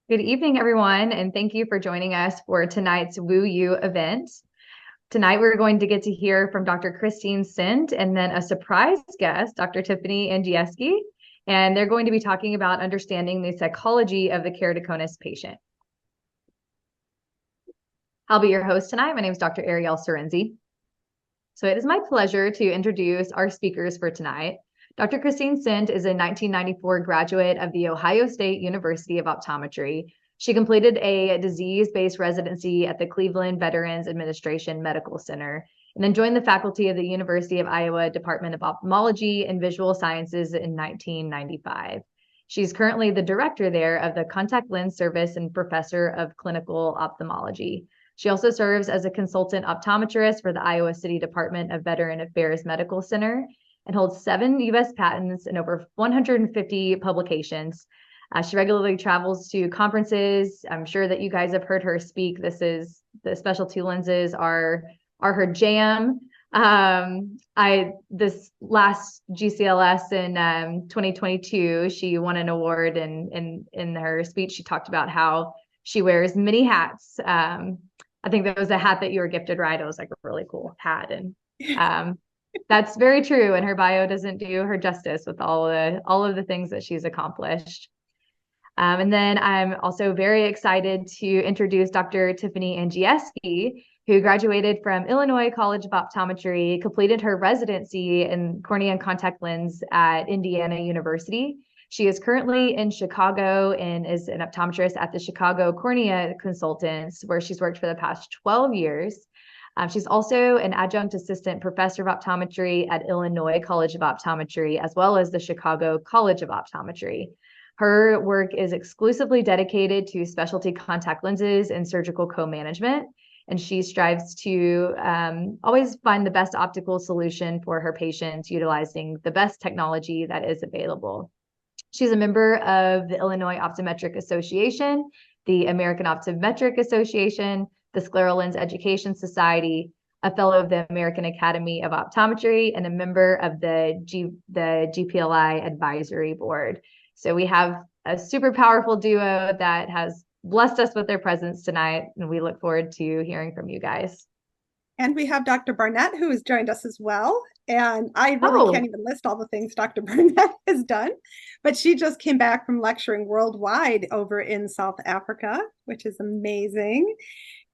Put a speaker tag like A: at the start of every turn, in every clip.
A: Good evening, everyone, and thank you for joining us for tonight's Woo You event. Tonight, we're going to get to hear from Dr. Christine Sindt and then a surprise guest, Dr. Tiffany Andrzejewski, and they're going to be talking about understanding the psychology of the keratoconus patient. I'll be your host tonight. My name is Dr. Ariel Sorenzi. So it is my pleasure to introduce our speakers for tonight. Dr. Christine Sindt is a 1994 graduate of The Ohio State University of Optometry. She completed a disease-based residency at the Cleveland Veterans Administration Medical Center, and then joined the faculty of the University of Iowa Department of Ophthalmology and Visual Sciences in 1995. She's currently the director there of the Contact Lens Service and professor of clinical ophthalmology. She also serves as a consultant optometrist for the Iowa City Department of Veteran Affairs Medical Center and holds 7 U.S. patents and over 150 publications. She regularly travels to conferences. I'm sure that you guys have heard her speak. The specialty lenses are her jam. This last GCLS in 2022, she won an award, and in her speech, she talked about how she wears many hats. I think that was a hat that you were gifted, right? It was like a really cool hat, and that's very true. And her bio doesn't do her justice with all of the things that she's accomplished. And then I'm also very excited to introduce Dr. Tiffany Andrzejewski, who graduated from Illinois College of Optometry, completed her residency in cornea and contact lens at Indiana University. She is currently in Chicago and is an optometrist at the Chicago Cornea Consultants, where she's worked for the past 12 years. She's also an adjunct assistant professor of optometry at Illinois College of Optometry, as well as the Chicago College of Optometry. Her work is exclusively dedicated to specialty contact lenses and surgical co-management, and she strives to always find the best optical solution for her patients, utilizing the best technology that is available. She's a member of the Illinois Optometric Association, the American Optometric Association, the Scleral Lens Education Society, a fellow of the American Academy of Optometry, and a member of the GPLI Advisory Board. So we have a super powerful duo that has blessed us with their presence tonight, and we look forward to hearing from you guys.
B: And we have Dr. Barnett, who has joined us as well. And I really can't even list all the things Dr. Barnett has done, but she just came back from lecturing worldwide over in South Africa, which is amazing.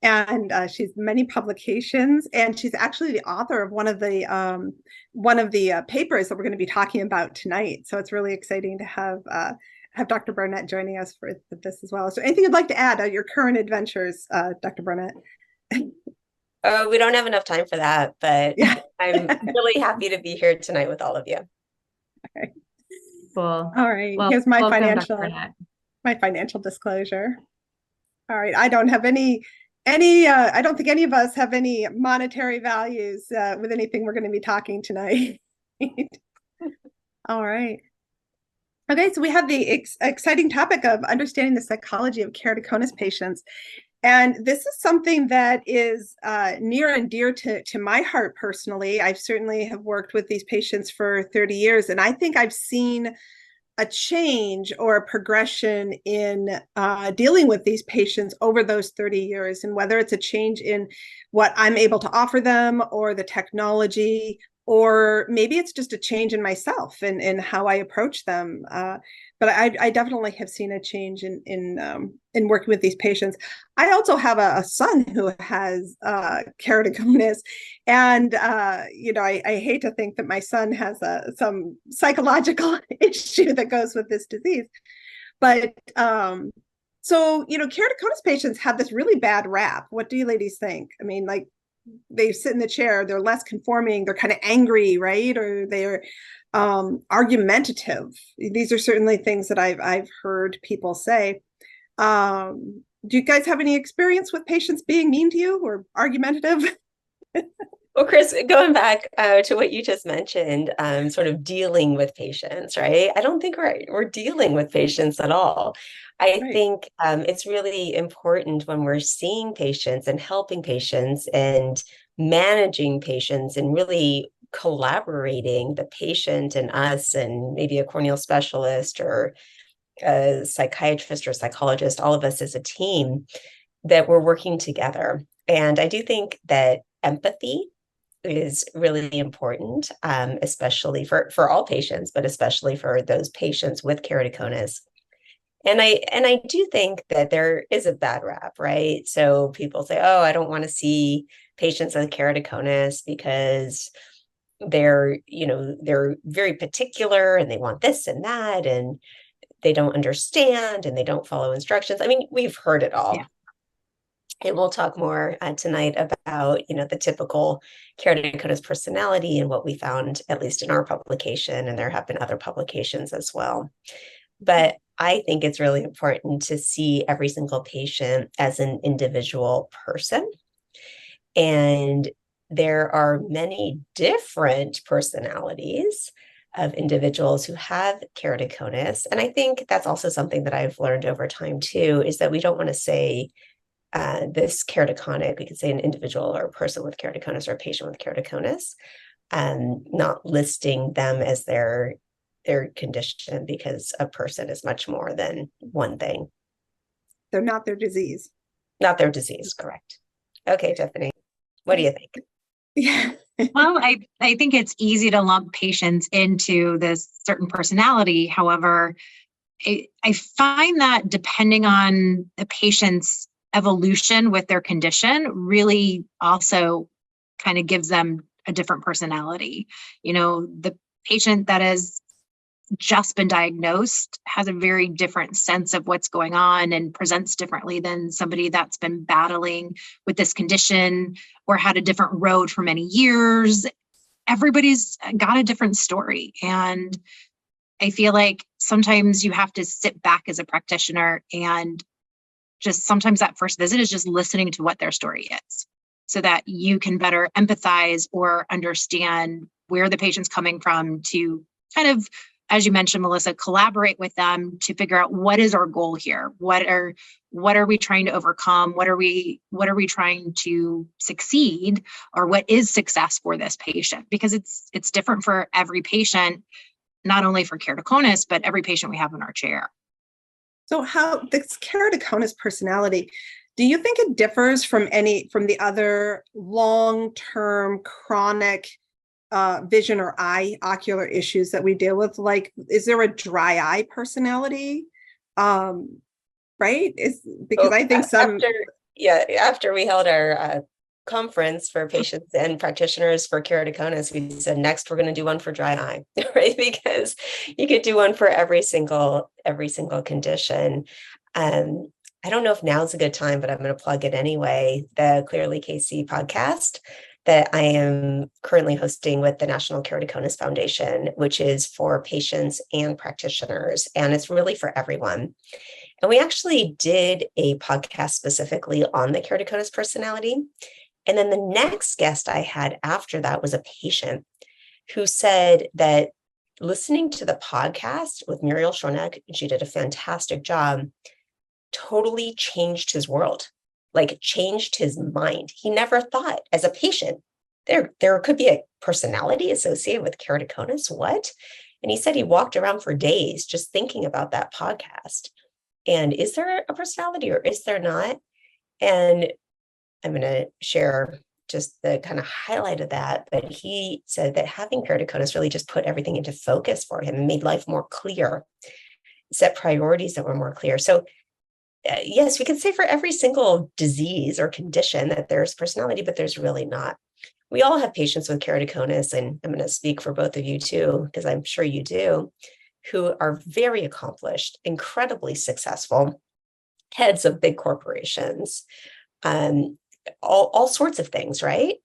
B: And she's many publications, and she's actually the author of one of the papers that we're going to be talking about tonight. So it's really exciting to have Dr. Barnett joining us for this as well. So anything you'd like to add your current adventures, Dr. Barnett?
C: Oh, we don't have enough time for that, but yeah. I'm really happy to be here tonight with all of you.
B: Okay.
A: Cool.
B: All right.
A: Well,
B: here's my financial disclosure. All right. I don't have I don't think any of us have any monetary values with anything we're going to be talking tonight. All right. Okay, so we have the exciting topic of understanding the psychology of keratoconus patients. And this is something that is near and dear to my heart personally. I certainly have worked with these patients for 30 years, and I think I've seen a change or a progression in dealing with these patients over those 30 years, and whether it's a change in what I'm able to offer them or the technology, or maybe it's just a change in myself and how I approach them. But I definitely have seen a change in working with these patients. I also have a son who has keratoconus, and I hate to think that my son has some psychological issue that goes with this disease. But so keratoconus patients have this really bad rap. What do you ladies think? I mean, like, they sit in the chair, they're less conforming, they're kind of angry, right? Or they're argumentative. These are certainly things that I've heard people say. Do you guys have any experience with patients being mean to you or argumentative?
C: Well, Chris, going back to what you just mentioned, sort of dealing with patients, right? I don't think we're dealing with patients at all. I think it's really important when we're seeing patients and helping patients and managing patients and really collaborating, the patient and us and maybe a corneal specialist or a psychiatrist or psychologist, all of us as a team, that we're working together. And I do think that empathy is really important, especially for all patients, but especially for those patients with keratoconus. And I do think that there is a bad rap, right? So people say, oh, I don't want to see patients with keratoconus because they're very particular and they want this and that, and they don't understand and they don't follow instructions. I mean, we've heard it all.
D: Yeah.
C: And we'll talk more tonight about, the typical keratoconus personality and what we found, at least in our publication, and there have been other publications as well. But I think it's really important to see every single patient as an individual person. And there are many different personalities of individuals who have keratoconus. And I think that's also something that I've learned over time too, is that we don't want to say this keratoconic, we could say an individual or a person with keratoconus or a patient with keratoconus, not listing them as their condition, because a person is much more than one thing.
B: They're not their disease.
C: Not their disease, correct. Okay, Tiffany, what do you think?
B: Yeah.
D: Well, I think it's easy to lump patients into this certain personality. However, I find that depending on the patient's evolution with their condition really also kind of gives them a different personality. The patient that has just been diagnosed has a very different sense of what's going on and presents differently than somebody that's been battling with this condition or had a different road for many years. Everybody's got a different story. And I feel like sometimes you have to sit back as a practitioner and just sometimes that first visit is just listening to what their story is so that you can better empathize or understand where the patient's coming from to kind of, as you mentioned, Melissa, collaborate with them to figure out what is our goal here. What are we trying to overcome? What are we trying to succeed, or what is success for this patient? Because it's different for every patient, not only for keratoconus, but every patient we have in our chair.
B: So how this keratoconus personality, do you think it differs from the other long-term chronic vision or ocular issues that we deal with? Like, is there a dry eye personality? Right? I think
C: after we held our conference for patients and practitioners for keratoconus, we said next we're going to do one for dry eye, right? Because you could do one for every single condition. I don't know if now's a good time, but I'm going to plug it anyway. The Clearly KC podcast that I am currently hosting with the National Keratoconus Foundation, which is for patients and practitioners, and it's really for everyone. And we actually did a podcast specifically on the keratoconus personality. And then the next guest I had after that was a patient who said that listening to the podcast with Muriel Schorneck, she did a fantastic job, totally changed his world, like changed his mind. He never thought as a patient, there could be a personality associated with keratoconus. What? And he said he walked around for days just thinking about that podcast. And is there a personality or is there not? And I'm going to share just the kind of highlight of that. But he said that having keratoconus really just put everything into focus for him and made life more clear, set priorities that were more clear. So yes, we can say for every single disease or condition that there's personality, but there's really not. We all have patients with keratoconus, and I'm going to speak for both of you too, because I'm sure you do, who are very accomplished, incredibly successful, heads of big corporations, all sorts of things, right?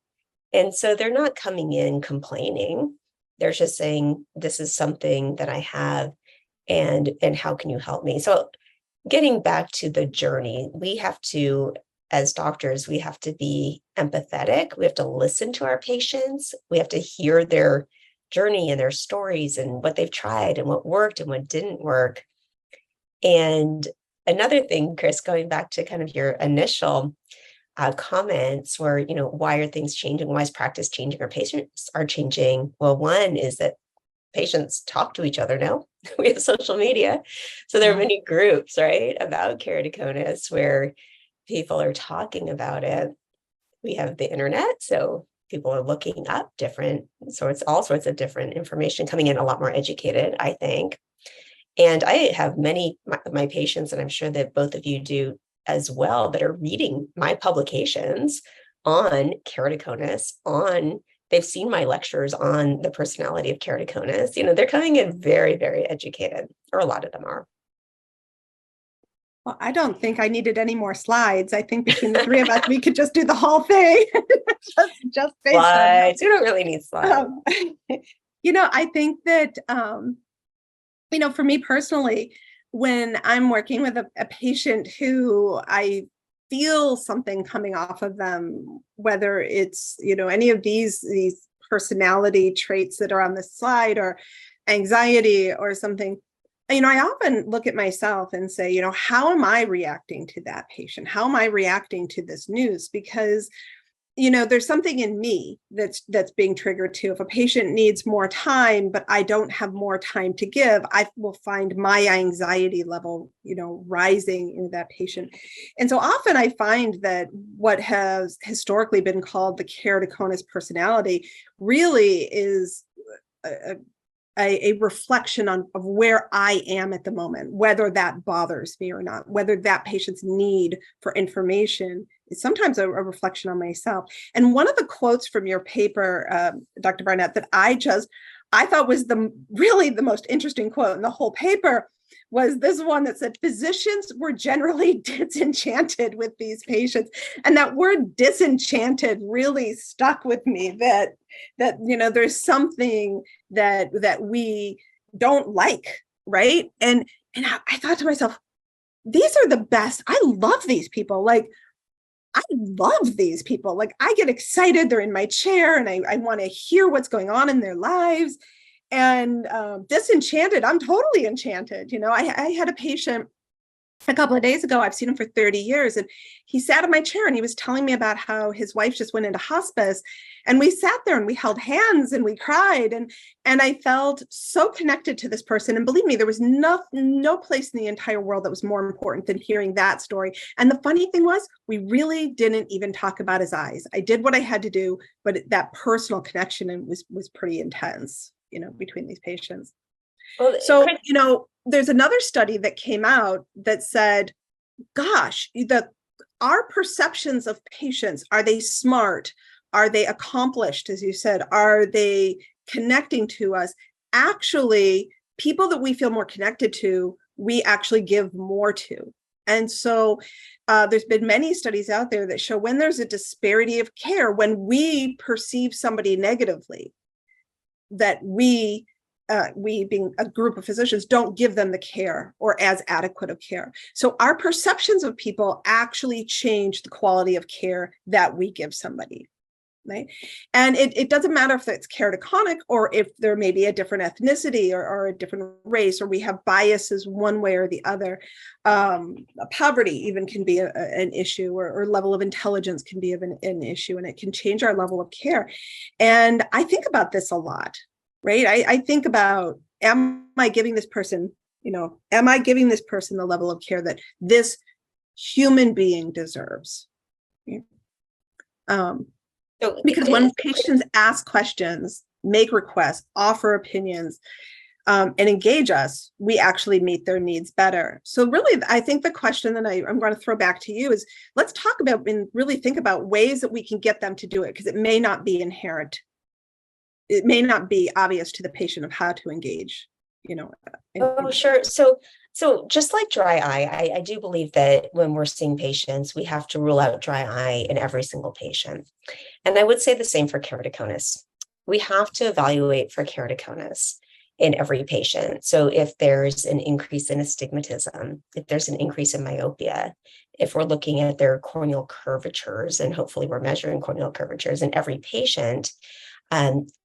C: And so they're not coming in complaining. They're just saying, this is something that I have, and how can you help me? So getting back to the journey, we have to, as doctors, we have to be empathetic. We have to listen to our patients. We have to hear their journey and their stories and what they've tried and what worked and what didn't work. And another thing, Chris, going back to kind of your initial comments were, why are things changing? Why is practice changing? Our patients are changing. Well, one is that patients talk to each other now. We have social media. So there are many groups, right, about keratoconus where people are talking about it. We have the internet, so people are looking up all sorts of different information, coming in a lot more educated, I think. And I have many my patients, and I'm sure that both of you do as well, that are reading my publications on keratoconus, they've seen my lectures on the personality of keratoconus. They're coming in very, very educated, or a lot of them are.
B: Well, I don't think I needed any more slides. I think between the three of us, we could just do the whole thing. just based
C: slides. You don't really need slides.
B: I think that, for me personally, when I'm working with a patient who I feel something coming off of them, whether it's, any of these personality traits that are on the slide, or anxiety or something, I often look at myself and say, how am I reacting to that patient? How am I reacting to this news? Because there's something in me that's being triggered too. If a patient needs more time, but I don't have more time to give, I will find my anxiety level, rising in that patient. And so often I find that what has historically been called the keratoconus personality really is a reflection of where I am at the moment, whether that bothers me or not, whether that patient's need for information is sometimes a reflection on myself. And one of the quotes from your paper, Dr. Barnett, that I thought was really the most interesting quote in the whole paper was this one that said, physicians were generally disenchanted with these patients. And that word disenchanted really stuck with me, that there's something that we don't like, right? And I thought to myself, these are the best. I love these people. I love these people. I get excited. They're in my chair and I want to hear what's going on in their lives. And disenchanted, I'm totally enchanted. I had a patient a couple of days ago. I've seen him for 30 years, and he sat in my chair and he was telling me about how his wife just went into hospice, and we sat there and we held hands and we cried, and I felt so connected to this person. And believe me, there was no place in the entire world that was more important than hearing that story. And the funny thing was, we really didn't even talk about his eyes. I did what I had to do, but that personal connection was pretty intense, between these patients. Well, so, there's another study that came out that said, gosh, our perceptions of patients, are they smart? Are they accomplished? As you said, are they connecting to us? Actually, people that we feel more connected to, we actually give more to. And so there's been many studies out there that show when there's a disparity of care, when we perceive somebody negatively, that we being a group of physicians, don't give them the care or as adequate of care. So our perceptions of people actually change the quality of care that we give somebody, right? And it doesn't matter if it's keratoconic or if there may be a different ethnicity or a different race, or we have biases one way or the other. Poverty even can be an issue, or level of intelligence can be an issue, and it can change our level of care. And I think about this a lot. Right. I think about, am I giving this person the level of care that this human being deserves? Because when patients ask questions, make requests, offer opinions, and engage us, we actually meet their needs better. So really, I think the question that I'm going to throw back to you is, let's talk about and really think about ways that we can get them to do it, because it may not be inherent. It may not be obvious to the patient of how to engage,
C: Oh, sure. So just like dry eye, I do believe that when we're seeing patients, we have to rule out dry eye in every single patient. And I would say the same for keratoconus. We have to evaluate for keratoconus in every patient. So if there's an increase in astigmatism, if there's an increase in myopia, if we're looking at their corneal curvatures, and hopefully we're measuring corneal curvatures in every patient,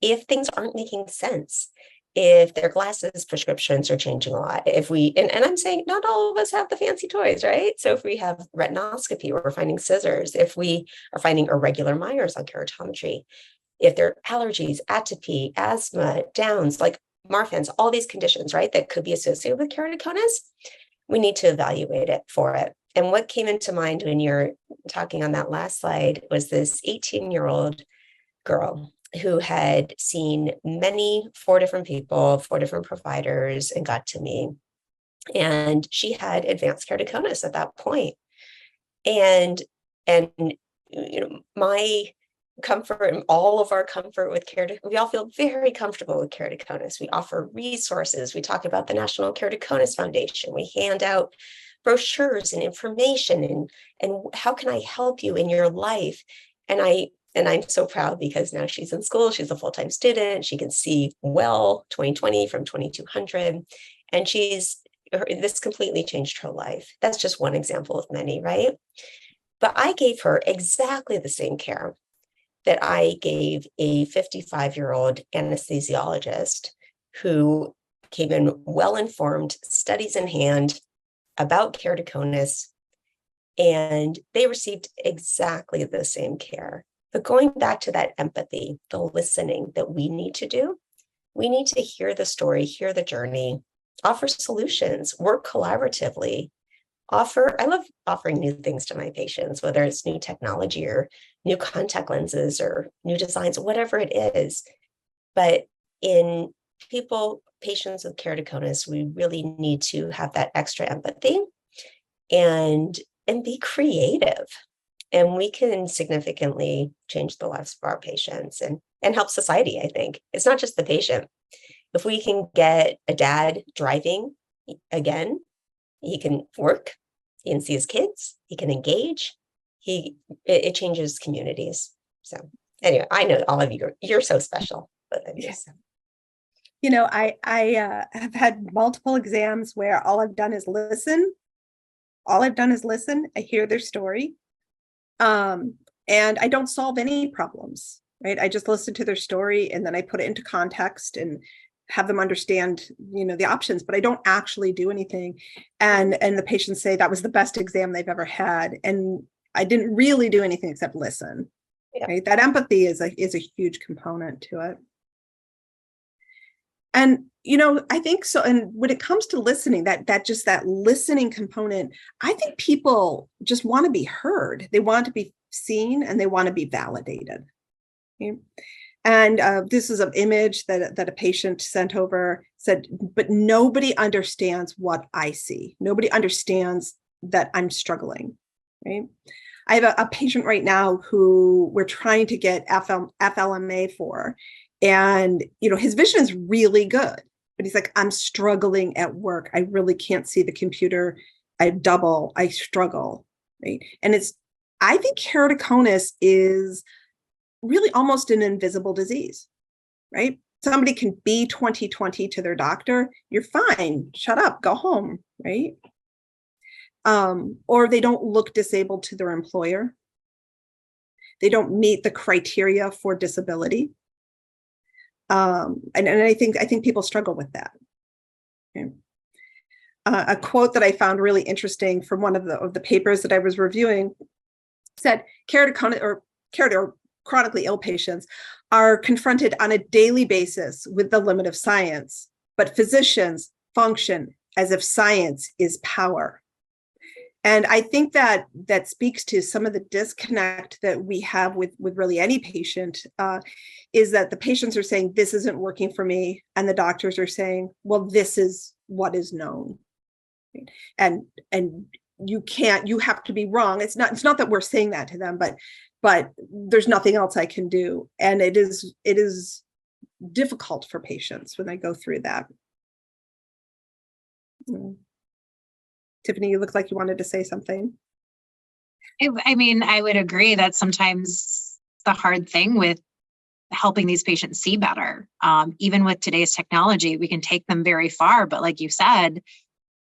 C: if things aren't making sense, if their glasses prescriptions are changing a lot, if and I'm saying not all of us have the fancy toys, right? So if we have retinoscopy, we're finding scissors, if we are finding irregular Meyers on keratometry, if there are allergies, atopy, asthma, Downs, Marfan's, all these conditions, right, that could be associated with keratoconus, we need to evaluate it for it. And what came into mind when you're talking on that last slide was this 18-year-old girl who had seen four different people, four different providers, and got to me. And she had advanced keratoconus at that point. And my comfort and all of our comfort with keratoconus, we all feel very comfortable with keratoconus. We offer resources. We talk about the National Keratoconus Foundation. We hand out brochures and information and how can I help you in your life? And I'm so proud because now she's in school, she's a full-time student, she can see well 20/20 from 2200, and this completely changed her life. That's just one example of many, right? But I gave her exactly the same care that I gave a 55-year-old anesthesiologist who came in well-informed, studies in hand about keratoconus, and they received exactly the same care. But going back to that empathy, the listening that we need to do, we need to hear the story, hear the journey, offer solutions, work collaboratively. I love offering new things to my patients, whether it's new technology or new contact lenses or new designs, whatever it is. But in patients with keratoconus, we really need to have that extra empathy and be creative. And we can significantly change the lives of our patients and help society, I think. It's not just the patient. If we can get a dad driving again, he can work, he can see his kids, he can engage, it changes communities. So anyway, I know all of you're so special.
B: Yes. You know, I have had multiple exams where all I've done is listen. I hear their story. And I don't solve any problems, right? I just listen to their story and then I put it into context and have them understand, the options, but I don't actually do anything. And the patients say that was the best exam they've ever had. And I didn't really do anything except listen. Yeah. Right? That empathy is a huge component to it. And, I think so. And when it comes to listening, that listening component, I think people just want to be heard. They want to be seen and they want to be validated. Okay? And this is an image that a patient sent over, said, but nobody understands what I see. Nobody understands that I'm struggling, right? I have a patient right now who we're trying to get FLMA for. And, his vision is really good, but he's like, I'm struggling at work. I really can't see the computer. I struggle, right? And I think keratoconus is really almost an invisible disease, right? Somebody can be 20/20 to their doctor. You're fine. Shut up, go home, right? Or they don't look disabled to their employer. They don't meet the criteria for disability. And I think people struggle with that. Okay. A quote that I found really interesting from one of the papers that I was reviewing said, keratoconus or chronically ill patients are confronted on a daily basis with the limit of science, but physicians function as if science is power. And I think that speaks to some of the disconnect that we have with really any patient, is that the patients are saying, this isn't working for me. And the doctors are saying, well, this is what is known. And you have to be wrong. It's not that we're saying that to them, but there's nothing else I can do. And it is difficult for patients when they go through that. Tiffany, you look like you wanted to say something.
D: I would agree that sometimes the hard thing with helping these patients see better, even with today's technology, we can take them very far. But like you said,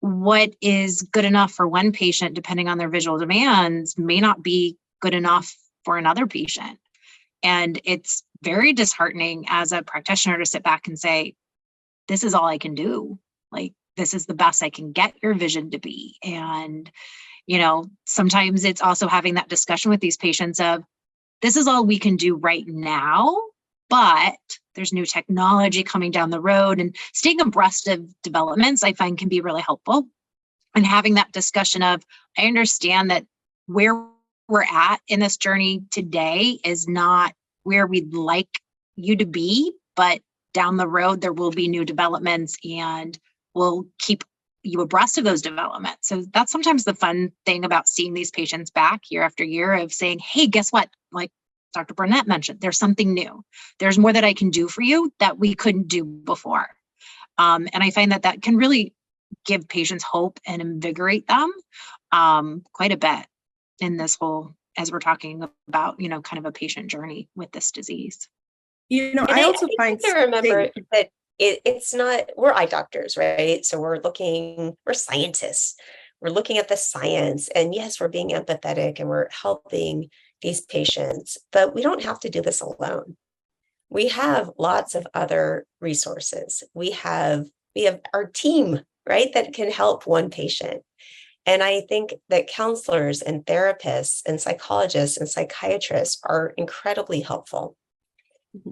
D: what is good enough for one patient, depending on their visual demands, may not be good enough for another patient. And it's very disheartening as a practitioner to sit back and say, this is all I can do. Like, this is the best I can get your vision to be. And, sometimes it's also having that discussion with these patients of, this is all we can do right now, but there's new technology coming down the road, and staying abreast of developments I find can be really helpful. And having that discussion of, I understand that where we're at in this journey today is not where we'd like you to be, but down the road there will be new developments, and we'll keep you abreast of those developments. So that's sometimes the fun thing about seeing these patients back year after year, of saying, hey, guess what? Like Dr. Burnett mentioned, there's something new. There's more that I can do for you that we couldn't do before. And I find that that can really give patients hope and invigorate them quite a bit in this whole, as we're talking about, kind of a patient journey with this disease.
B: I also find
C: to remember that it's not, we're eye doctors, right? So we're scientists. We're looking at the science, and yes, we're being empathetic and we're helping these patients, but we don't have to do this alone. We have lots of other resources. We have our team, right, that can help one patient. And I think that counselors and therapists and psychologists and psychiatrists are incredibly helpful.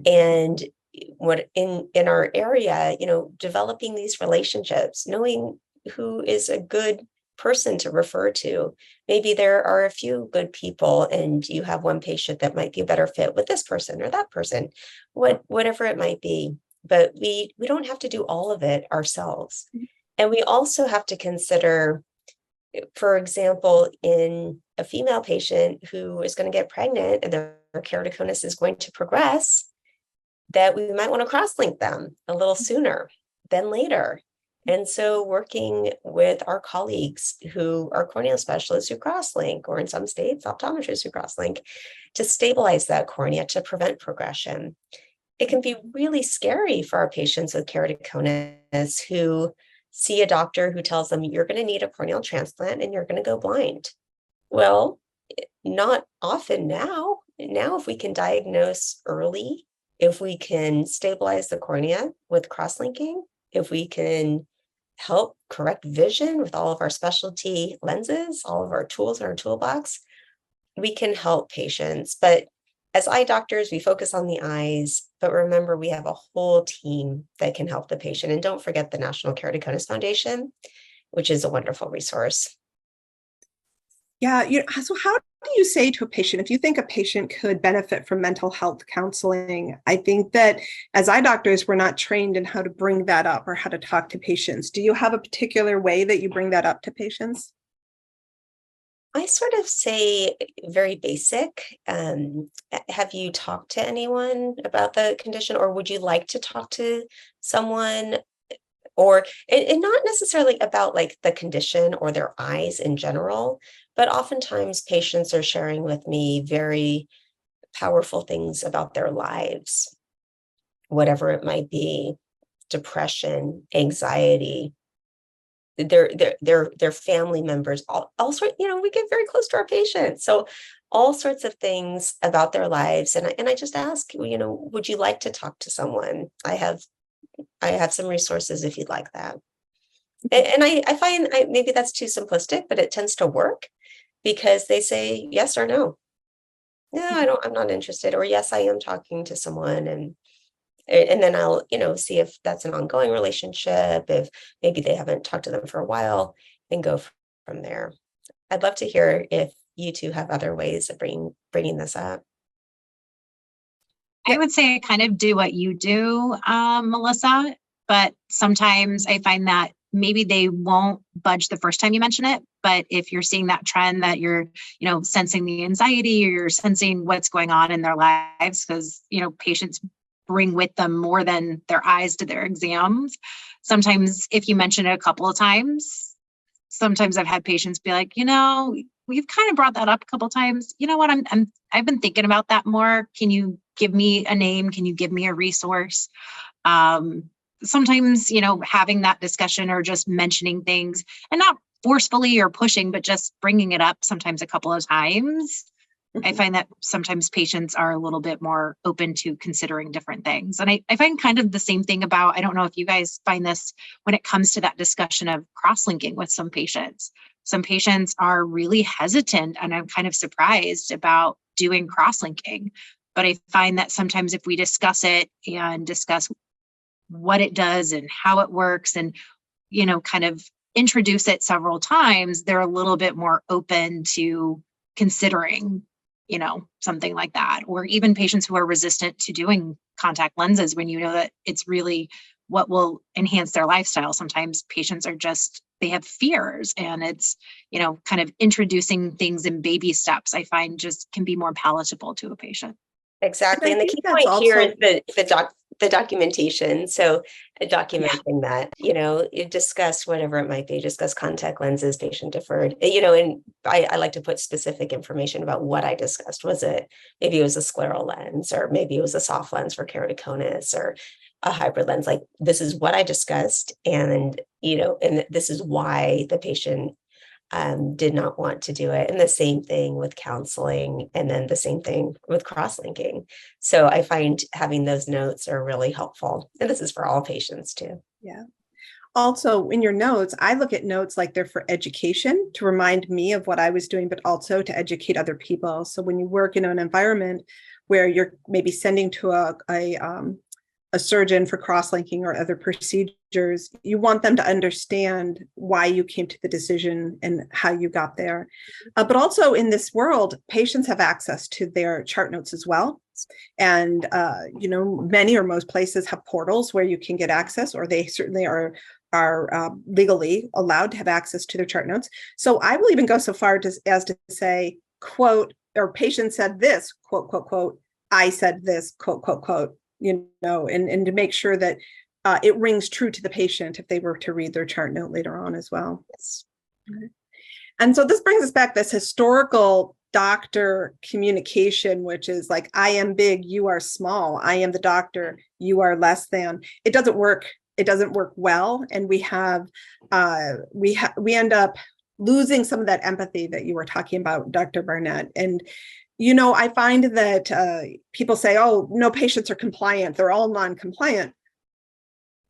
C: And what in our area, developing these relationships, knowing who is a good person to refer to. Maybe there are a few good people and you have one patient that might be a better fit with this person or that person, whatever it might be. But we don't have to do all of it ourselves. And we also have to consider, for example, in a female patient who is going to get pregnant and their keratoconus is going to progress, that we might want to cross-link them a little sooner than later. And so working with our colleagues who are corneal specialists who cross-link, or in some states, optometrists who cross-link, to stabilize that cornea to prevent progression. It can be really scary for our patients with keratoconus who see a doctor who tells them, you're going to need a corneal transplant and you're going to go blind. Well, not often now. Now, if we can diagnose early, if we can stabilize the cornea with cross-linking, if we can help correct vision with all of our specialty lenses, all of our tools in our toolbox, we can help patients. But as eye doctors, we focus on the eyes, but remember, we have a whole team that can help the patient. And don't forget the National Keratoconus Foundation, which is a wonderful resource.
B: Yeah. So how do you say to a patient, if you think a patient could benefit from mental health counseling? I think that as eye doctors, we're not trained in how to bring that up or how to talk to patients. Do you have a particular way that you bring that up to patients?
C: I sort of say very basic. Have you talked to anyone about the condition, or would you like to talk to someone? Or and not necessarily about like the condition or their eyes in general, but oftentimes patients are sharing with me very powerful things about their lives, whatever it might be: depression, anxiety, their family members, all sorts. We get very close to our patients, so all sorts of things about their lives. And I just ask, would you like to talk to someone? I have some resources if you'd like that. And I find maybe that's too simplistic, but it tends to work because they say yes or no. No, I'm not interested, or yes, I am talking to someone, and then I'll, see if that's an ongoing relationship, if maybe they haven't talked to them for a while, and go from there. I'd love to hear if you two have other ways of bringing this up.
D: I would say I kind of do what you do, Melissa, but sometimes I find that maybe they won't budge the first time you mention it. But if you're seeing that trend that you're, sensing the anxiety, or you're sensing what's going on in their lives, because, patients bring with them more than their eyes to their exams. Sometimes if you mention it a couple of times, sometimes I've had patients be like, we've kind of brought that up a couple of times. You know what? I've been thinking about that more. Can you give me a name? Can you give me a resource? Sometimes, having that discussion or just mentioning things, and not forcefully or pushing, but just bringing it up sometimes a couple of times. I find that sometimes patients are a little bit more open to considering different things. And I find kind of the same thing about, I don't know if you guys find this when it comes to that discussion of cross-linking with some patients. Some patients are really hesitant, and I'm kind of surprised about doing cross-linking. But I find that sometimes if we discuss it and discuss what it does and how it works and, kind of introduce it several times, they're a little bit more open to considering, something like that. Or even patients who are resistant to doing contact lenses, when you know that it's really what will enhance their lifestyle. Sometimes patients are they have fears, and it's, kind of introducing things in baby steps, I find just can be more palatable to a patient.
C: Exactly. And the key point here is the documentation. So documenting that, you discuss whatever it might be, discuss contact lenses, patient deferred, and I like to put specific information about what I discussed. Maybe it was a scleral lens, or maybe it was a soft lens for keratoconus, or a hybrid lens. Like, this is what I discussed. And, and this is why the patient did not want to do it. And the same thing with counseling, and then the same thing with cross-linking. So I find having those notes are really helpful. And this is for all patients too.
B: Yeah. Also, in your notes, I look at notes like they're for education, to remind me of what I was doing, but also to educate other people. So when you work in an environment where you're maybe sending to a surgeon for cross-linking or other procedures, you want them to understand why you came to the decision and how you got there. But also in this world, patients have access to their chart notes as well. And, many or most places have portals where you can get access, or they certainly are legally allowed to have access to their chart notes. So I will even go so far as to say, quote, or patient said this, quote, quote, quote, I said this, quote, quote, quote, and to make sure that it rings true to the patient if they were to read their chart note later on as well.
C: Yes.
B: Okay. And so this brings us back this historical doctor communication, which is like, I am big, you are small. I am the doctor, you are less than. It doesn't work. It doesn't work well. And we end up losing some of that empathy that you were talking about, Dr. Barnett. And I find that people say, oh, no patients are compliant, they're all non-compliant.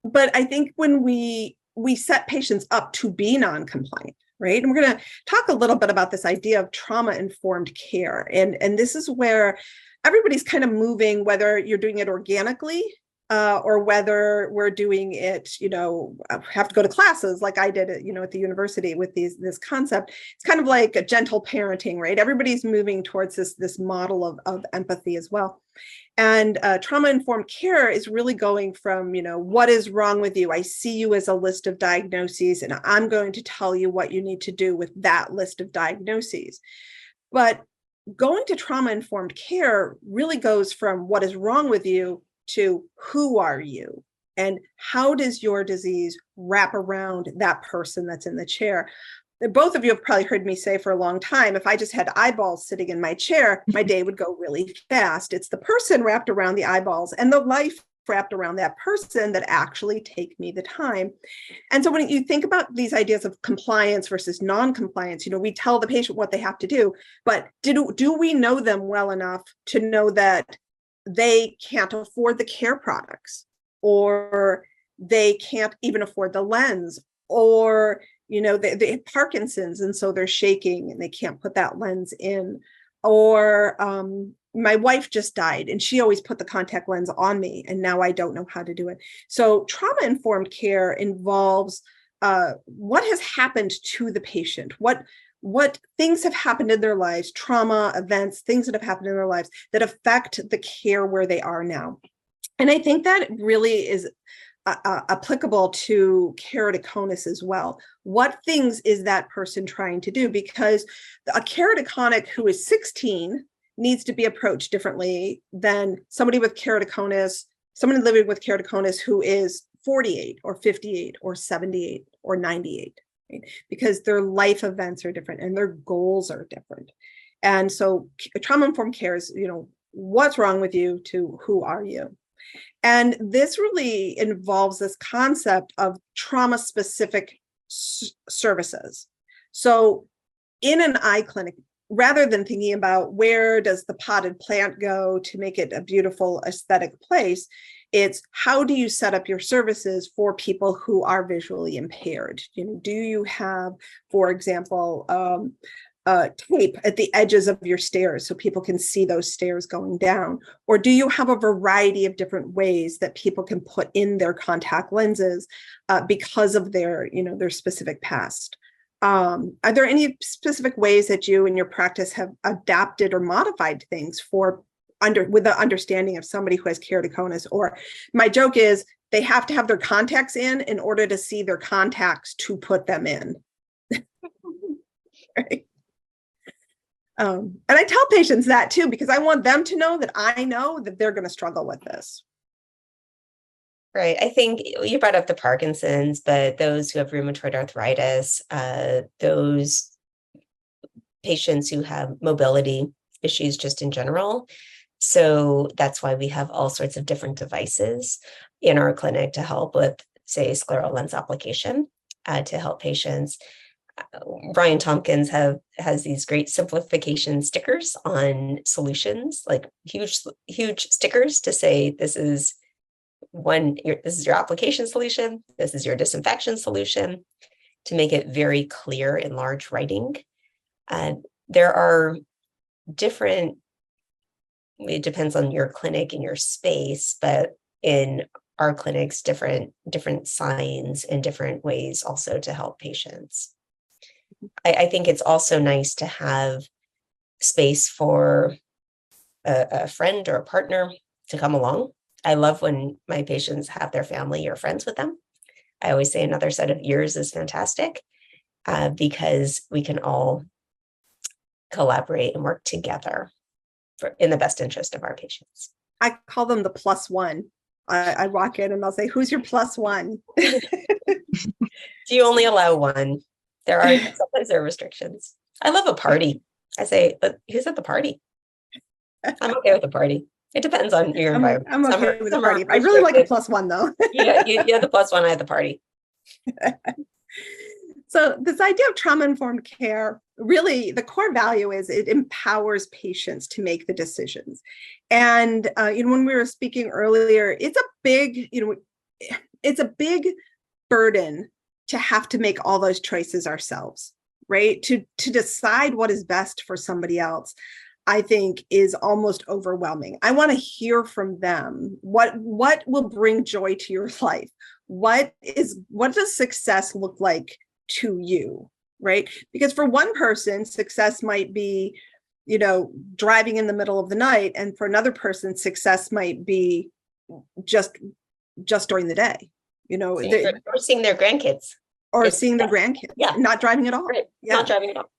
B: But I think when we set patients up to be non-compliant, right? And we're going to talk a little bit about this idea of trauma-informed care. And this is where everybody's kind of moving, whether you're doing it organically or whether we're doing it, have to go to classes like I did, at the university with this concept. It's kind of like a gentle parenting, right? Everybody's moving towards this model of empathy as well. And trauma-informed care is really going from, what is wrong with you? I see you as a list of diagnoses, and I'm going to tell you what you need to do with that list of diagnoses. But going to trauma-informed care really goes from what is wrong with you to who are you, and how does your disease wrap around that person that's in the chair. Both of you have probably heard me say for a long time, if I just had eyeballs sitting in my chair, my day would go really fast. It's the person wrapped around the eyeballs and the life wrapped around that person that actually take me the time. And so when you think about these ideas of compliance versus non-compliance, we tell the patient what they have to do, but do we know them well enough to know that they can't afford the care products, or they can't even afford the lens, or they have Parkinson's and so they're shaking and they can't put that lens in, or my wife just died and she always put the contact lens on me and now I don't know how to do it. So trauma-informed care involves what has happened to the patient, what things have happened in their lives, trauma, events, things that have happened in their lives that affect the care where they are now. And I think that really is applicable to keratoconus as well. What things is that person trying to do? Because a keratoconic who is 16 needs to be approached differently than somebody with keratoconus, someone living with keratoconus who is 48 or 58 or 78 or 98. Right? Because their life events are different and their goals are different. And so trauma-informed care is, what's wrong with you to who are you? And this really involves this concept of trauma-specific services. So in an eye clinic, rather than thinking about where does the potted plant go to make it a beautiful aesthetic place, it's how do you set up your services for people who are visually impaired? Do you have, for example, tape at the edges of your stairs so people can see those stairs going down? Or do you have a variety of different ways that people can put in their contact lenses because of their, their specific past? Are there any specific ways that you in your practice have adapted or modified things with the understanding of somebody who has keratoconus? Or my joke is they have to have their contacts in order to see their contacts to put them in. Right. And I tell patients that too, because I want them to know that I know that they're going to struggle with this.
C: Right. I think you brought up the Parkinson's, but those who have rheumatoid arthritis, those patients who have mobility issues just in general. So that's why we have all sorts of different devices in our clinic to help with, say, scleral lens application, to help patients. Brian Tompkins has these great simplification stickers on solutions, like huge stickers to say this is your application solution, this is your disinfection solution, to make it very clear in large writing. There are different, it depends on your clinic and your space, but in our clinics, different signs and different ways also to help patients. I think it's also nice to have space for a friend or a partner to come along. I love when my patients have their family or friends with them. I always say another set of ears is fantastic, because we can all collaborate and work together in the best interest of our patients.
B: I call them the plus one. I walk in and I'll say, who's your plus one?
C: Do you only allow one? Sometimes there are restrictions. I love a party. I say, but who's at the party? I'm okay with the party. It depends on your environment.
B: I'm okay with the party. I really like a plus one though.
C: Yeah, you have the plus one, I have the party.
B: So this idea of trauma-informed care, really the core value is it empowers patients to make the decisions. And when we were speaking earlier, it's a big burden to have to make all those choices ourselves, right? To decide what is best for somebody else, I think is almost overwhelming. I want to hear from them. What will bring joy to your life? What does success look like to you, right? Because for one person, success might be, driving in the middle of the night, and for another person, success might be just during the day.
C: Or seeing their grandkids.
B: Or seeing their grandkids.
C: Yeah.
B: Not driving at all.
C: Right.
B: Yeah.
C: Not driving at all.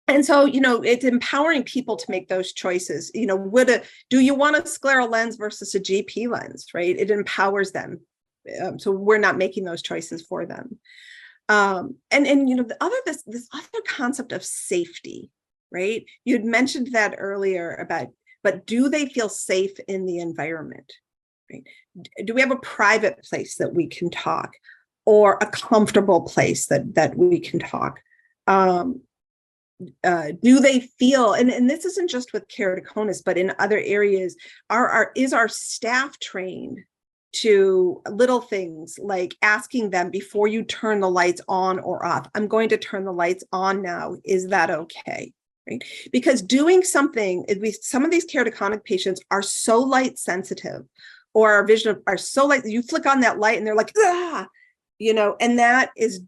B: And so, it's empowering people to make those choices. Do you want a scleral lens versus a GP lens, right? It empowers them. So we're not making those choices for them. This other concept of safety, right? You'd mentioned that earlier but do they feel safe in the environment? Right? Do we have a private place that we can talk, or a comfortable place that we can talk? Do they feel, and this isn't just with keratoconus, but in other areas, is our staff trained to little things like asking them before you turn the lights on or off, I'm going to turn the lights on now, is that okay? Right? Because doing something, some of these keratoconic patients are so light sensitive, or our vision are so light, you flick on that light and they're like, ah, and that is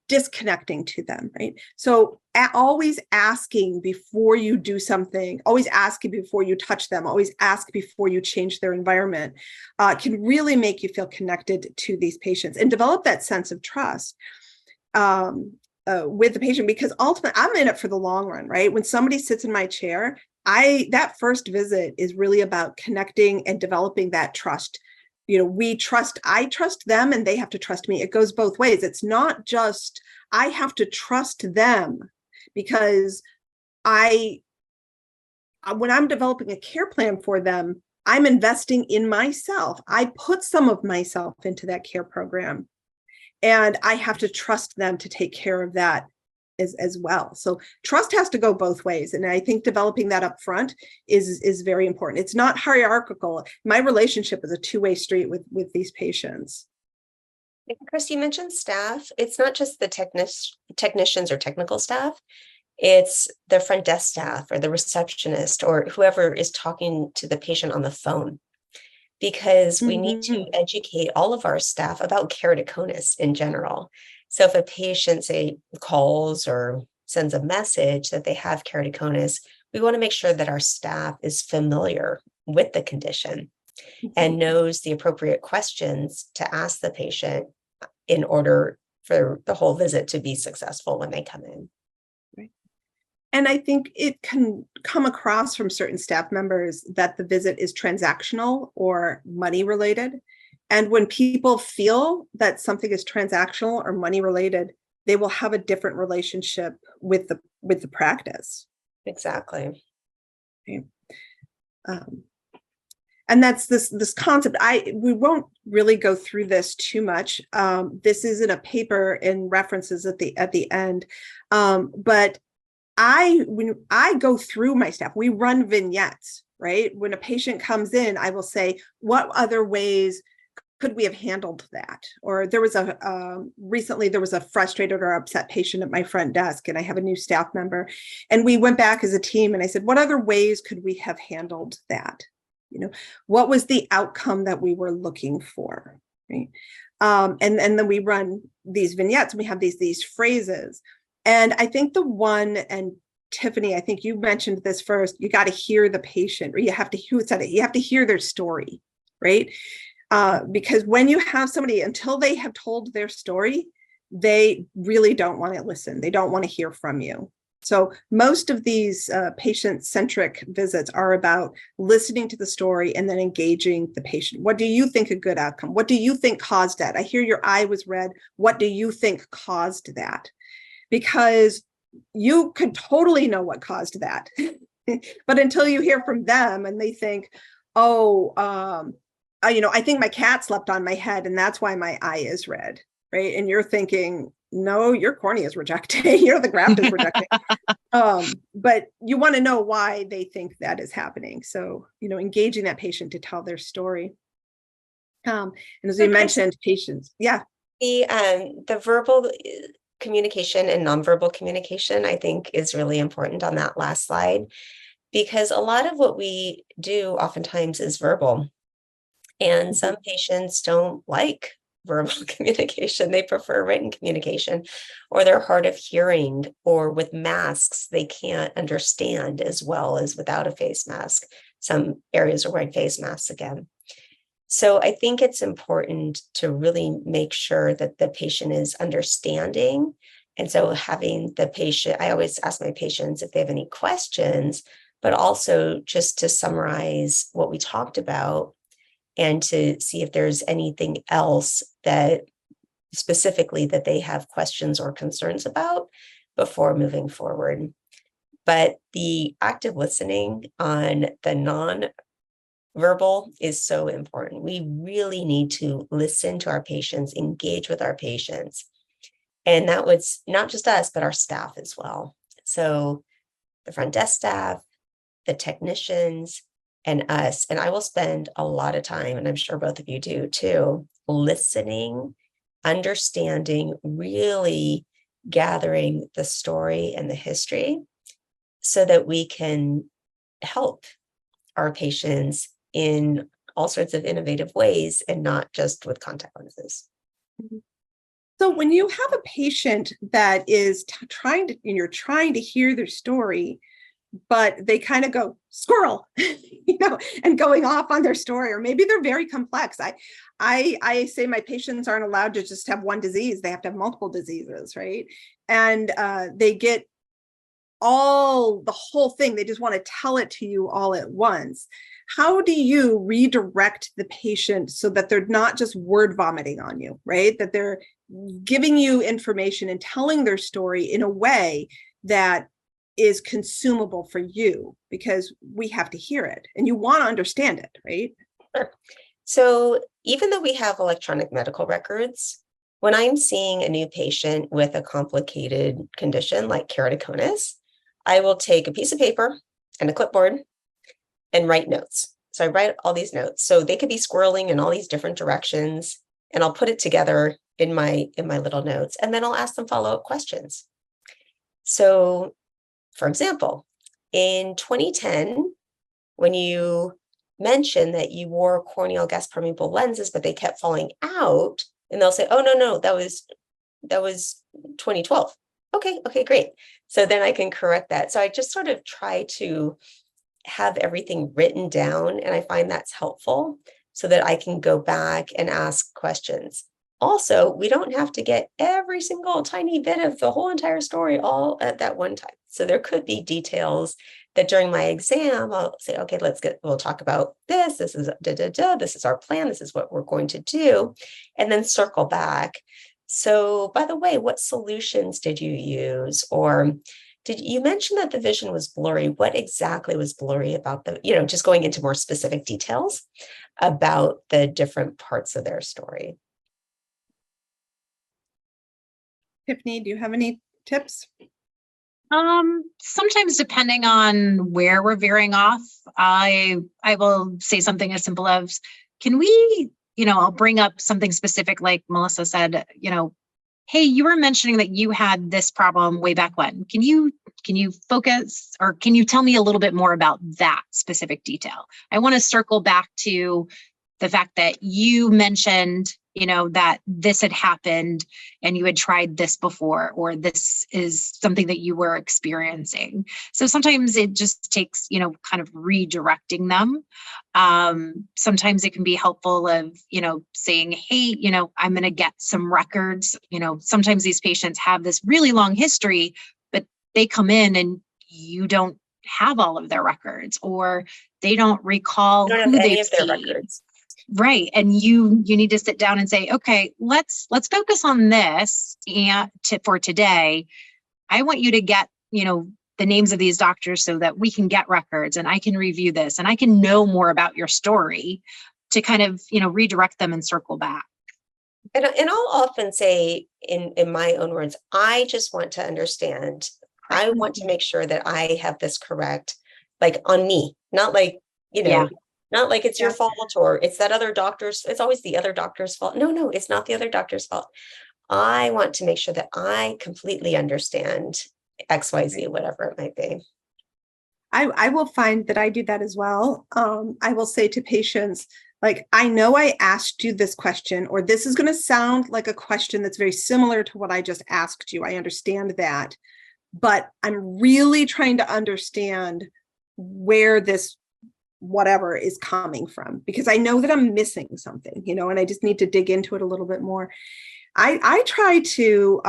B: disconnecting to them, right? So always asking before you do something, always asking before you touch them, always ask before you change their environment, can really make you feel connected to these patients and develop that sense of trust with the patient, because ultimately I'm in it for the long run, right? When somebody sits in my chair, that first visit is really about connecting and developing that trust. I trust them and they have to trust me. It goes both ways. It's not just, I have to trust them because when I'm developing a care plan for them, I'm investing in myself. I put some of myself into that care program, and I have to trust them to take care of that as well. So trust has to go both ways. And I think developing that up front is very important. It's not hierarchical. My relationship is a two-way street with these patients.
C: Chris, you mentioned staff. It's not just the technicians or technical staff. It's the front desk staff or the receptionist or whoever is talking to the patient on the phone, because we need to educate all of our staff about keratoconus in general. So if a patient, say, calls or sends a message that they have keratoconus, we want to make sure that our staff is familiar with the condition and knows the appropriate questions to ask the patient in order for the whole visit to be successful when they come in.
B: And I think it can come across from certain staff members that the visit is transactional or money related. And when people feel that something is transactional or money related, they will have a different relationship with the practice.
C: Exactly.
B: Okay. And that's this concept. We won't really go through this too much. This is in a paper in references at the end, but when I go through my staff, we run vignettes, right? When a patient comes in, I will say, what other ways could we have handled that? Or there was recently there was a frustrated or upset patient at my front desk, and I have a new staff member, and we went back as a team and I said, what other ways could we have handled that? What was the outcome that we were looking for, right? And then we run these vignettes and we have these phrases. And I think the one, and Tiffany, I think you mentioned this first, you got to hear the patient, or you have to, who said it? You have to hear their story, right? Because when you have somebody, until they have told their story, they really don't want to listen. They don't want to hear from you. So most of these patient-centric visits are about listening to the story and then engaging the patient. What do you think a good outcome? What do you think caused that? I hear your eye was red. What do you think caused that? Because you could totally know what caused that. But until you hear from them and they think, oh, I think my cat slept on my head and that's why my eye is red, right? And you're thinking, no, your cornea is rejecting, the graft is rejecting. But you want to know why they think that is happening. So, engaging that patient to tell their story. And as we mentioned, patients, yeah.
C: The verbal communication and nonverbal communication, I think, is really important on that last slide, because a lot of what we do oftentimes is verbal. And some patients don't like verbal communication. They prefer written communication, or they're hard of hearing, or with masks, they can't understand as well as without a face mask. Some areas are wearing face masks again. So I think it's important to really make sure that the patient is understanding. And so having the patient, I always ask my patients if they have any questions, but also just to summarize what we talked about and to see if there's anything else that specifically that they have questions or concerns about before moving forward. But the active listening on the non-verbal is so important. We really need to listen to our patients, engage with our patients. And that was not just us, but our staff as well. So the front desk staff, the technicians, and us. And I will spend a lot of time, and I'm sure both of you do too, listening, understanding, really gathering the story and the history so that we can help our patients in all sorts of innovative ways and not just with contact lenses.
B: So when you have a patient that is you're trying to hear their story, but they kind of go squirrel, and going off on their story, or maybe they're very complex. I say my patients aren't allowed to just have one disease. They have to have multiple diseases, right? And they get the whole thing. They just want to tell it to you all at once. How do you redirect the patient so that they're not just word vomiting on you, right? That they're giving you information and telling their story in a way that is consumable for you, because we have to hear it and you want to understand it, right?
C: Sure. So even though we have electronic medical records, when I'm seeing a new patient with a complicated condition like keratoconus, I will take a piece of paper and a clipboard and write notes. So I write all these notes. So they could be squirreling in all these different directions, and I'll put it together in my little notes, and then I'll ask them follow-up questions. So For example, in 2010, when you mentioned that you wore corneal gas permeable lenses, but they kept falling out, and they'll say, oh, no, that was 2012. Okay, great. So then I can correct that. So I just sort of try to have everything written down, and I find that's helpful so that I can go back and ask questions. Also, we don't have to get every single tiny bit of the whole entire story all at that one time. So there could be details that during my exam, I'll say, okay, we'll talk about this. This is this is our plan. This is what we're going to do, and then circle back. So, by the way, what solutions did you use? Or did you mention that the vision was blurry? What exactly was blurry about just going into more specific details about the different parts of their story.
B: Tiffany, do you have any tips?
D: Sometimes depending on where we're veering off, I will say something as simple as, can we, I'll bring up something specific like Melissa said, hey, you were mentioning that you had this problem way back when. Can you focus, or can you tell me a little bit more about that specific detail? I want to circle back to the fact that you mentioned, that this had happened and you had tried this before, or this is something that you were experiencing. So sometimes it just takes, kind of redirecting them. Sometimes it can be helpful of, saying, hey, I'm going to get some records. Sometimes these patients have this really long history, but they come in and you don't have all of their records, or they don't recall
C: who they've seen. Records.
D: Right. And you need to sit down and say, okay, let's focus on this for today. I want you to get, the names of these doctors so that we can get records and I can review this and I can know more about your story to kind of, redirect them and circle back.
C: And I'll often say in my own words, I just want to understand. I want to make sure that I have this correct, like on me, not like, not like it's your fault or it's that other doctor's, it's always the other doctor's fault. No, it's not the other doctor's fault. I want to make sure that I completely understand XYZ, whatever it might be.
B: I will find that I do that as well. I will say to patients, like, I know I asked you this question, or this is going to sound like a question that's very similar to what I just asked you. I understand that, but I'm really trying to understand where this whatever is coming from, because I know that I'm missing something, and I just need to dig into it a little bit more. I try to,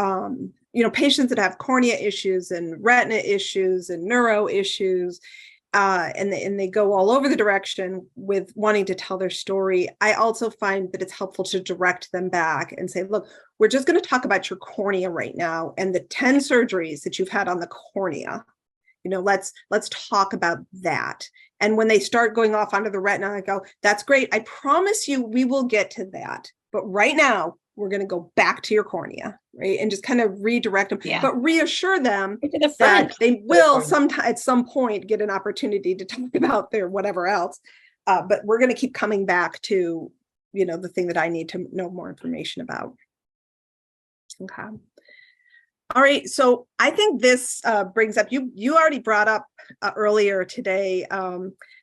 B: patients that have cornea issues and retina issues and neuro issues, and they go all over the direction with wanting to tell their story. I also find that it's helpful to direct them back and say, look, we're just going to talk about your cornea right now and the 10 surgeries that you've had on the cornea. Let's talk about that. And when they start going off onto the retina, I go, that's great. I promise you we will get to that. But right now, we're going to go back to your cornea, right? And just kind of redirect them, but reassure them that they will at some point get an opportunity to talk about their whatever else. But we're going to keep coming back to, the thing that I need to know more information about. Okay. All right. So I think this brings up, you already brought up earlier today,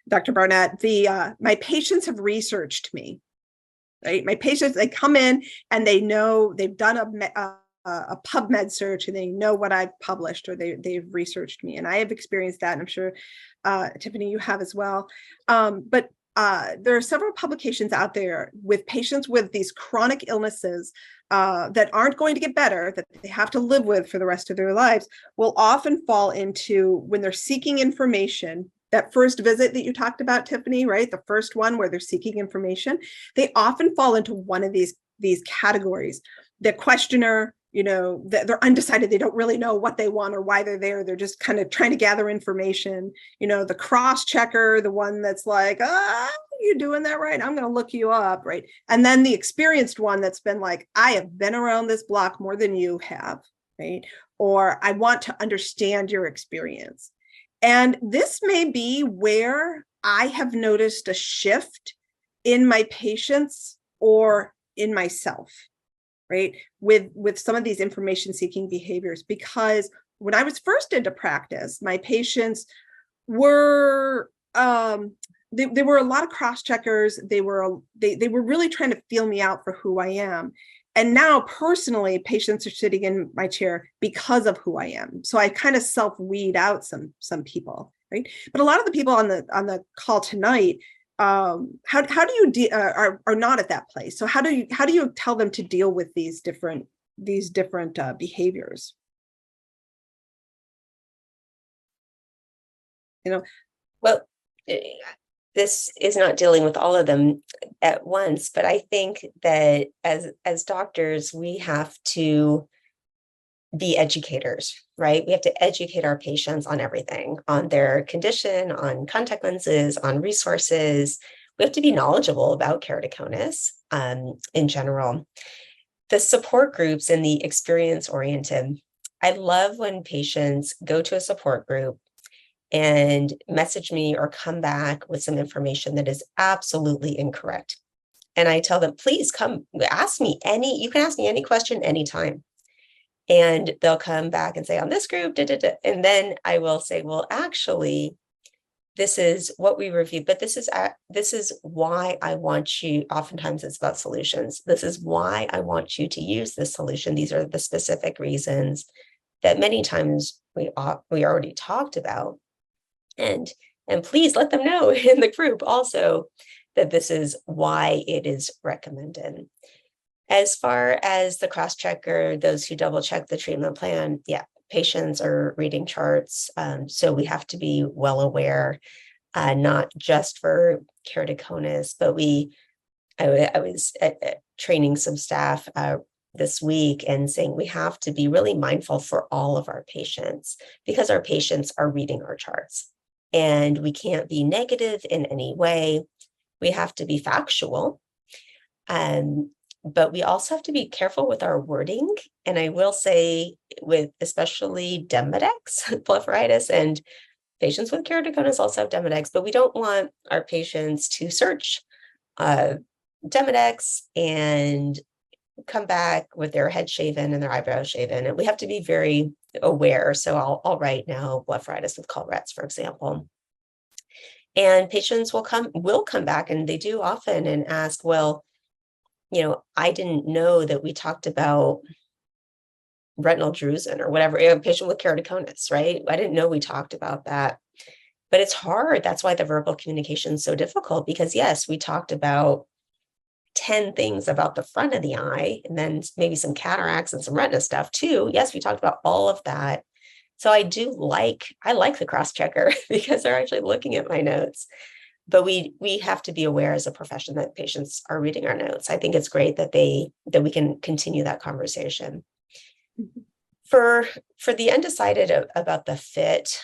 B: Dr. Barnett, my patients have researched me. Right, my patients, they come in and they know they've done a PubMed search and they know what I've published, or they've researched me, and I have experienced that, and I'm sure Tiffany, you have as well. But there are several publications out there with patients with these chronic illnesses that aren't going to get better, that they have to live with for the rest of their lives, will often fall into, when they're seeking information, that first visit that you talked about, Tiffany, right? The first one where they're seeking information, they often fall into one of these categories. The questioner, they're undecided. They don't really know what they want or why they're there. They're just kind of trying to gather information. The cross checker, the one that's like, you're doing that right, I'm going to look you up, right? And then the experienced one that's been like, I have been around this block more than you have, right? Or I want to understand your experience. And this may be where I have noticed a shift in my patients or in myself, right? With some of these information seeking behaviors, because when I was first into practice, my patients were they were a lot of cross-checkers. They were really trying to feel me out for who I am. And now personally, patients are sitting in my chair because of who I am. So I kind of self-weed out some people, right? But a lot of the people on the call tonight, how do you are not at that place. So how do you tell them to deal with these different behaviors? You know,
C: Well, this is not dealing with all of them at once, but I think that as doctors, we have to be educators, right? We have to educate our patients on everything, on their condition, on contact lenses, on resources. We have to be knowledgeable about keratoconus in general. The support groups and the experience-oriented. I love when patients go to a support group and message me or come back with some information that is absolutely incorrect. And I tell them, please come ask me you can ask me any question anytime. And they'll come back and say, on this group, and then I will say, well, actually, this is what we reviewed, but this is why I want you, oftentimes it's about solutions. This is why I want you to use this solution. These are the specific reasons that many times we already talked about. And please let them know in the group also that this is why it is recommended. As far as the cross-checker, those who double check the treatment plan, yeah, patients are reading charts. So we have to be well aware, not just for keratoconus, but I was training some staff this week and saying we have to be really mindful for all of our patients because our patients are reading our charts. And we can't be negative in any way. We have to be factual. But we also have to be careful with our wording. And I will say with especially Demodex blepharitis, and patients with keratoconus also have Demodex, but we don't want our patients to search Demodex and come back with their head shaven and their eyebrows shaven. And we have to be very aware. So I'll write now blepharitis with collarettes, for example. And patients will come back, and they do often, and ask, well, I didn't know that we talked about retinal drusen or whatever, a patient with keratoconus, right? I didn't know we talked about that. But it's hard. That's why the verbal communication is so difficult, because yes, we talked about 10 things about the front of the eye, and then maybe some cataracts and some retina stuff too. Yes, we talked about all of that. So I like the cross-checker because they're actually looking at my notes. But we have to be aware as a profession that patients are reading our notes. I think it's great that we can continue that conversation. Mm-hmm. For the undecided about the fit,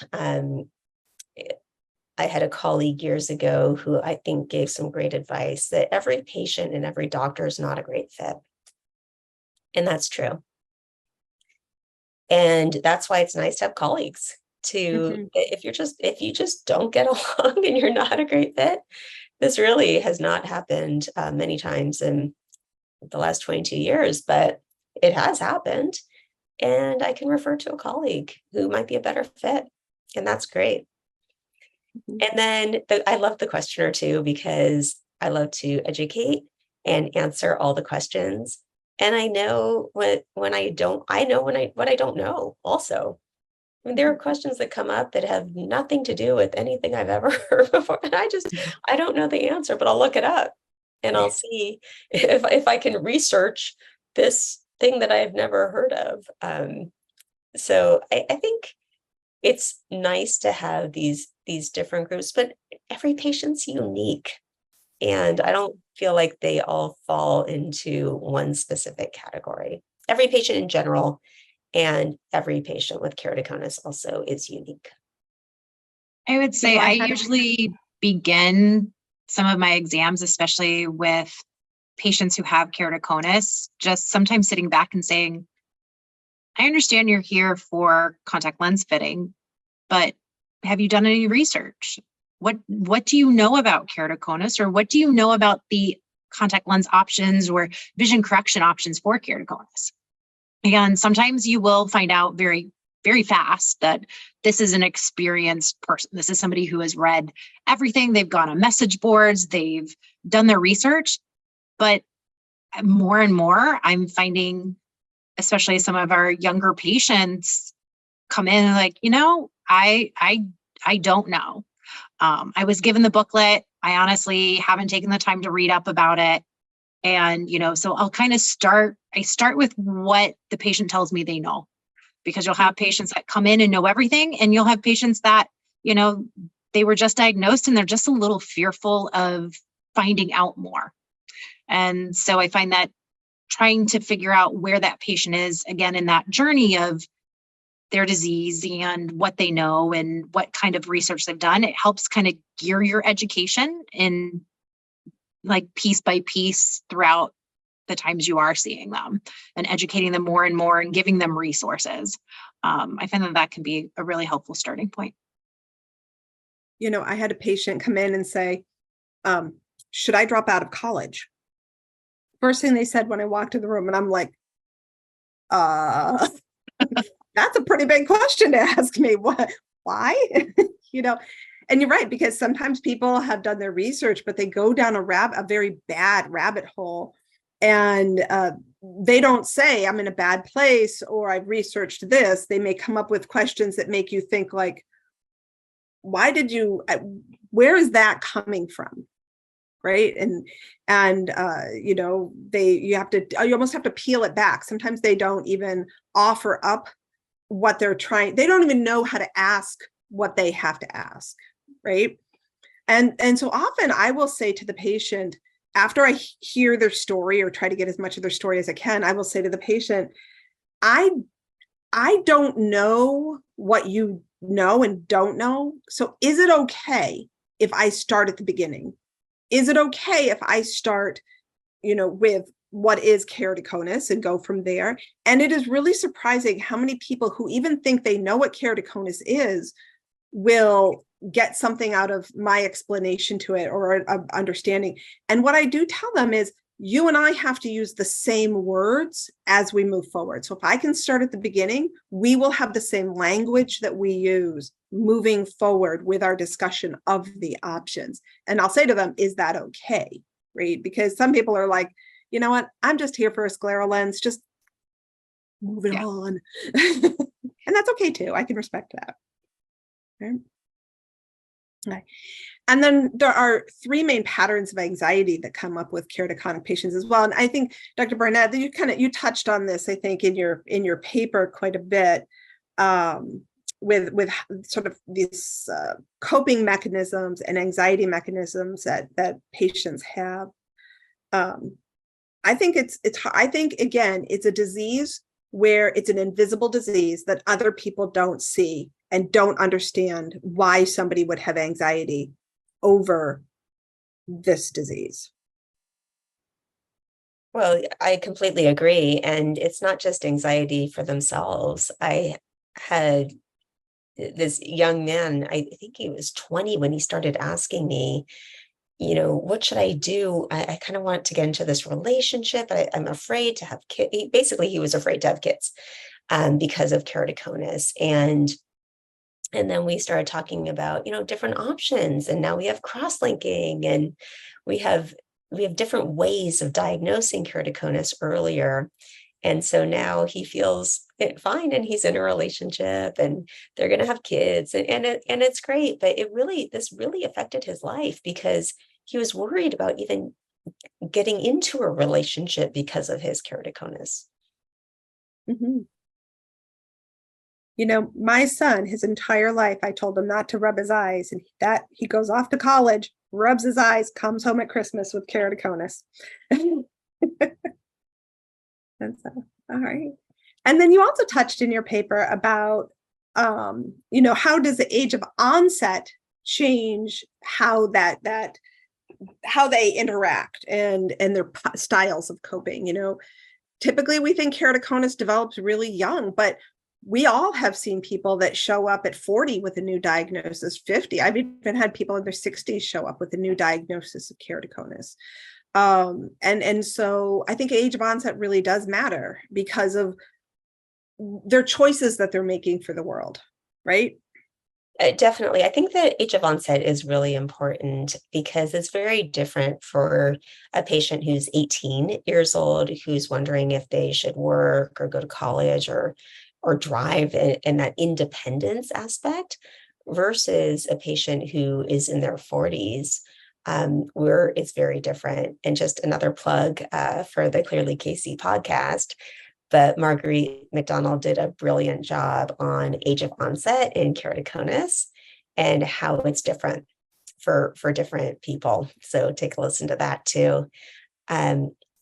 C: I had a colleague years ago who I think gave some great advice that every patient and every doctor is not a great fit. And that's true. And that's why it's nice to have colleagues to, if you just don't get along and you're not a great fit. This really has not happened many times in the last 22 years, but it has happened. And I can refer to a colleague who might be a better fit. And that's great. And then I love the questioner too, because I love to educate and answer all the questions. And I know what I don't know also. I mean, there are questions that come up that have nothing to do with anything I've ever heard before. And I don't know the answer, but I'll look it up and I'll see if I can research this thing that I've never heard of. So I think it's nice to have these different groups, but every patient's unique. And I don't feel like they all fall into one specific category. Every patient in general and every patient with keratoconus also is unique.
D: I would say I usually begin some of my exams, especially with patients who have keratoconus, just sometimes sitting back and saying, I understand you're here for contact lens fitting, but have you done any research? What do you know about keratoconus, or what do you know about the contact lens options or vision correction options for keratoconus? And sometimes you will find out very, very fast that this is an experienced person. This is somebody who has read everything. They've gone on message boards, they've done their research. But more and more, I'm finding, especially some of our younger patients come in and like, I don't know. I was given the booklet. I honestly haven't taken the time to read up about it. And, so I'll kind of start with what the patient tells me they know, because you'll have patients that come in and know everything. And you'll have patients that, they were just diagnosed and they're just a little fearful of finding out more. And so I find that trying to figure out where that patient is, again, in that journey of their disease and what they know and what kind of research they've done, it helps kind of gear your education in like piece by piece throughout the times you are seeing them, and educating them more and more and giving them resources. I find that can be a really helpful starting point.
B: I had a patient come in and say, should I drop out of college? First thing they said when I walked in the room, and I'm like, that's a pretty big question to ask me. What? Why? And you're right, because sometimes people have done their research, but they go down a very bad rabbit hole, and they don't say, I'm in a bad place, or I've researched this. They may come up with questions that make you think like, why did you, where is that coming from? Right. And you almost have to peel it back. Sometimes they don't even offer up what they're trying. They don't even know how to ask what they have to ask. Right. And so often I will say to the patient, after I hear their story or try to get as much of their story as I can, I will say to the patient, I don't know what you know and don't know. So is it okay if I start at the beginning? Is it okay if I start, with what is keratoconus and go from there? And it is really surprising how many people who even think they know what keratoconus is will get something out of my explanation to it or understanding. And what I do tell them is, you and I have to use the same words as we move forward. So if I can start at the beginning, we will have the same language that we use moving forward with our discussion of the options. And I'll say to them, is that okay? Right? Because some people are like, you know what? I'm just here for a scleral lens. Just move it on. And that's okay too. I can respect that. Okay. And then there are three main patterns of anxiety that come up with keratoconic patients as well. And I think, Dr. Barnett, you touched on this, I think, in your paper quite a bit, with sort of these coping mechanisms and anxiety mechanisms that patients have. I think it's a disease where it's an invisible disease that other people don't see and don't understand why somebody would have anxiety over this disease.
C: Well, I completely agree. And it's not just anxiety for themselves. I had this young man, I think he was 20 when he started asking me, what should I do? I kind of want to get into this relationship. I'm afraid to have kids. Basically, he was afraid to have kids because of keratoconus. And then we started talking about, different options. And now we have cross-linking, and we have different ways of diagnosing keratoconus earlier. And so now he feels fine, and he's in a relationship, and they're going to have kids, and it's great. But this really affected his life because he was worried about even getting into a relationship because of his keratoconus.
B: Mm-hmm. My son, his entire life, I told him not to rub his eyes, and that he goes off to college, rubs his eyes, comes home at Christmas with keratoconus. And so, all right. And then you also touched in your paper about, how does the age of onset change how how they interact and their styles of coping. Typically we think keratoconus develops really young, but we all have seen people that show up at 40 with a new diagnosis, 50. I've even had people in their 60s show up with a new diagnosis of keratoconus. And so I think age of onset really does matter because of their choices that they're making for the world, right?
C: Definitely. I think that age of onset is really important because it's very different for a patient who's 18 years old, who's wondering if they should work or go to college or drive, and that independence aspect, versus a patient who is in their 40s, where it's very different. And just another plug for the Clearly Casey podcast. But Marguerite McDonald did a brilliant job on age of onset in keratoconus and how it's different for different people. So take a listen to that too.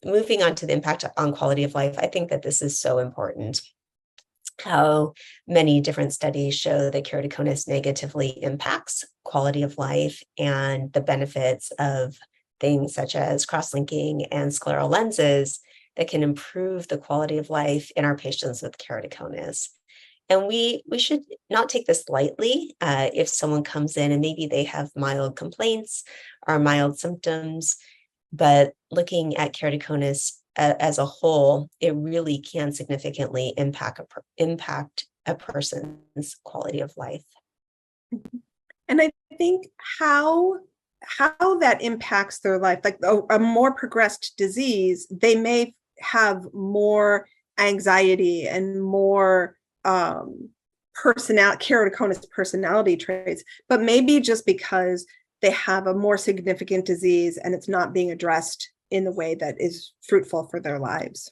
C: Moving on to the impact on quality of life, I think that this is so important. How many different studies show that keratoconus negatively impacts quality of life, and the benefits of things such as cross-linking and scleral lenses that can improve the quality of life in our patients with keratoconus. And we should not take this lightly. If someone comes in and maybe they have mild complaints or mild symptoms, but looking at keratoconus as a whole, it really can significantly impact a person's quality of life.
B: And I think how that impacts their life, like a more progressed disease, they may have more anxiety and more keratoconus personality traits, but maybe just because they have a more significant disease and it's not being addressed in the way that is fruitful for their lives.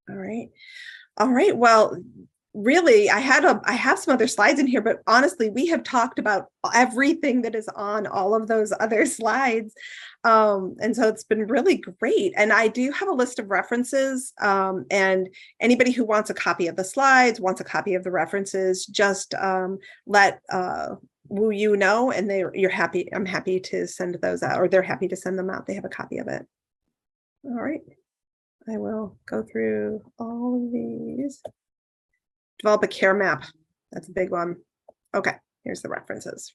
B: All right. Well, really, I have some other slides in here, but honestly, we have talked about everything that is on all of those other slides. And so it's been really great. And I do have a list of references, and anybody who wants a copy of the slides, wants a copy of the references, just let Wu Yu know, and I'm happy to send those out, or they're happy to send them out. They have a copy of it. All right. I will go through all of these. Develop a care map. That's a big one. Okay, here's the references.